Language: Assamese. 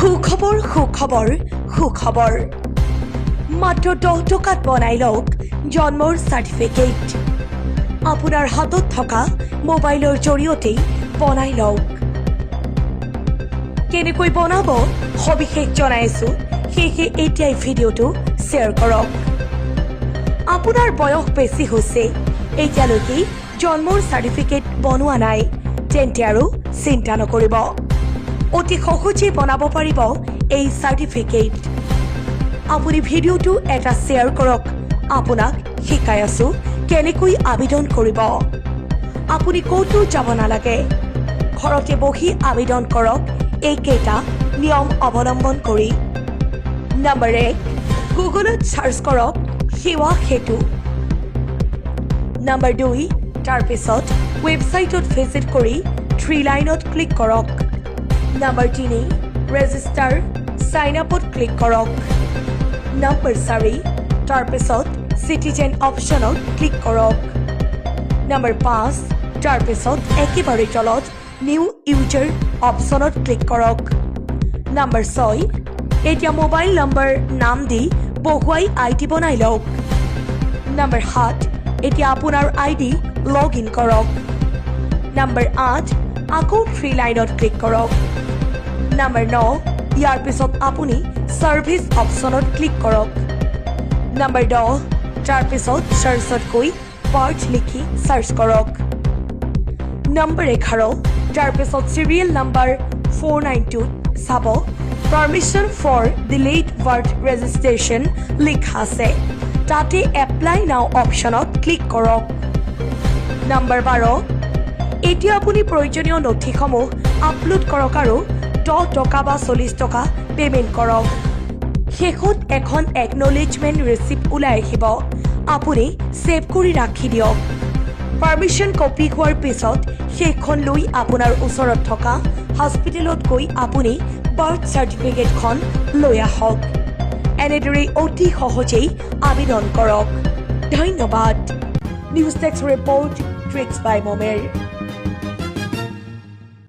সুখবৰ সুখবৰ সুখবৰ মাত্ৰ 10 টকাত বনাই লওক জন্মৰ চাৰ্টিফিকেট আপোনাৰ হাতত থকা মোবাইলৰ জৰিয়তে বনাই লওক কেনেকৈ বনাব সবিশেষ জনাইছো সেয়ে এতিয়াই ভিডিওটো শেয়াৰ কৰক আপোনাৰ বয়স বেছি হৈছে এতিয়ালৈকে জন্মৰ চাৰ্টিফিকেট বনোৱা নাই তেন্তে আৰু চিন্তা নকৰিব অতি সহজে বনাব পাৰিব এই চাৰ্টিফিকেট আপুনি ভিডিওটো এটা শেয়াৰ কৰক আপোনাক শিকাই আছো কেনেকৈ আবেদন কৰিব আপুনি কোটো যাব নালাগে ঘৰতে বহি আবেদন কৰক এইকেইটা নিয়ম অৱলম্বন কৰি নম্বৰ 1 গুগলত সাৰ্চ কৰক সেৱা সেতু নম্বৰ 2 তাৰ পিছত ৱেবছাইটত ভিজিট কৰি 3 লাইনত ক্লিক কৰক নম্বৰ 3 ৰেজিষ্টাৰ সাইন আপত ক্লিক কৰক নম্বৰ 4 তাৰ পিছত সিটিজেন অপশনত ক্লিক কৰক নম্বৰ 5 তাৰ পিছত একেবাৰে তলত নিউ ইউজাৰ অপশনত ক্লিক কৰক নম্বৰ 6 এতিয়া মোবাইল নম্বৰ নাম দি বহুৱাই আইডি বনাই লওক নম্বৰ 7 এতিয়া আপোনাৰ আইডি লগ ইন কৰক নম্বৰ 8 আকৌ 3 লাইনত ক্লিক কৰক নম্বৰ 9 ইয়াৰ পিছত আপুনি সাৰ্ভিস অপশনত ক্লিক কৰক নম্বৰ 10 তাৰ পিছত সাৰ্চত গৈ পাৰ্ট লিখি সাৰ্চ কৰক নম্বৰ 11 তাৰ পিছত serial number 492 sub permission for delayed birth registration লিখা আছে তাতে এপ্লাই নাও অপশনত ক্লিক কৰক নম্বৰ 12 এতিয়া আপুনি প্ৰয়োজনীয় নথিসমূহ আপলোড কৰক আৰু 10 টকা বা 40 টকা পেমেন্ট কৰক শেষত এখন একনলেজমেন্ট ৰিসিপ্ট ওলাই আহিব আপুনি সেভ কৰি ৰাখি দিয়ক পাৰমিশন কপি হোৱাৰ পিছত সেইখন লৈ আপোনাৰ ওচৰত থকা হস্পিটেলত গৈ আপুনি বাৰ্থ চাৰ্টিফিকেটখন লৈ আহক এনেদৰে অতি সহজেই আবেদন কৰক ধন্যবাদ নিউজ টেক্স ৰিপৰ্ট ট্ৰিক্স বাই মমেৰ